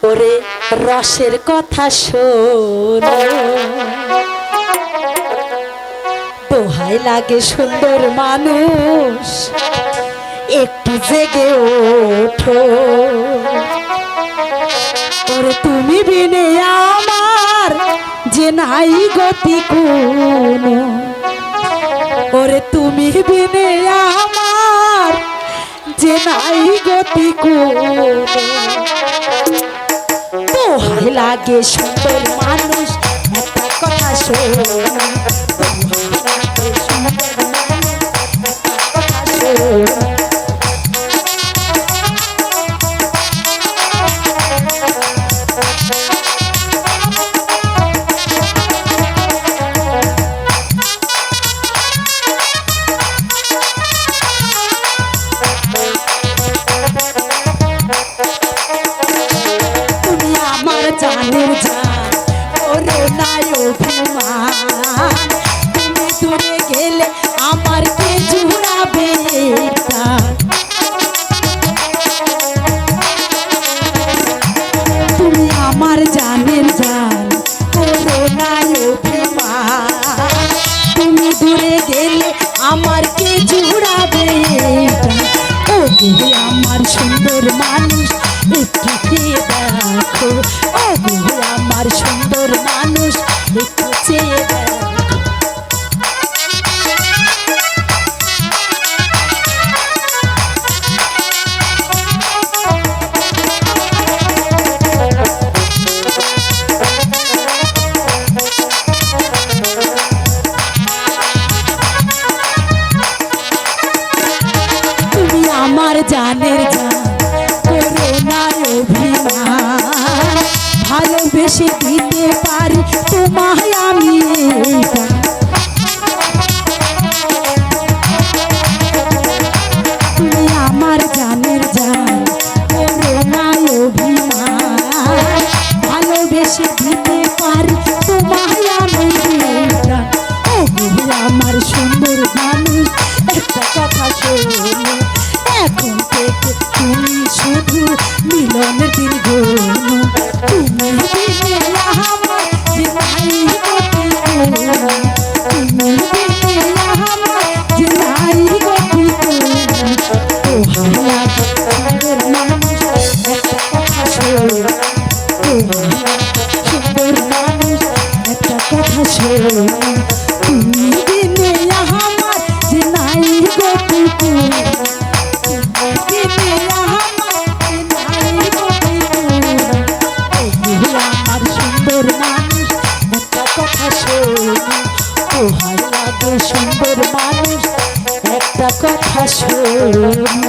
ওরে রসের কথা শোনো, দোহাই লাগে সুন্দর মানুষ একটু জেগে ওঠো। ওরে তুমি বিনে আমার যে নাই গতি কোনো, ওরে তুমি বিনে আমার যে নাই গতি কোনো, দোহাই লাগে সুন্দর মানুষ একটা কথা শোনো, দোহাই লাগে সুন্দর মানুষ একটা কথা শোনো। জানের জান ওরে নাই অভিমান, তুমি দূরে গেলে আমার কে জুড়াবে প্রাণ। তুমি আমার জানের জান ওরে নাই অভিমান, তুমি দূরে গেলে আমার কে জুড়াবে প্রাণ। ও আমার সুন্দর মানুষ একটু চেয়ে দেখো, ও আমার সুন্দর মানুষ একটু চেয়ে দেখো। তুমি আমার জানের জান ভালোবেসে দিতে পারি তোমায় আমি, তুমি আমার জানের জান ওরে নাই অভিমান, ভালোবেসে দিতে পারি তোমায় আমি। ও আমার সুন্দর মানুষ একটা কথা শোনো, এখন থেকে তুমি শুধু মিলনের দিন গোনো, তুমি বিনে আমার যে নাই গতি কোনো, তুমি বিনে আমার যে নাই গতি কোনো। ও সুন্দর মানুষ একটা কথা শোনো, ও সুন্দর মানুষ একটা কথা শোনো, তুমি বিনে আমার যে নাই গতি কোনো, বিনে আমার যে নাই গতি কোনো। আমার সুন্দর মানুষ একটা কথা শোনো, ও লাগে সুন্দর মানুষ একটা কথা শোনো।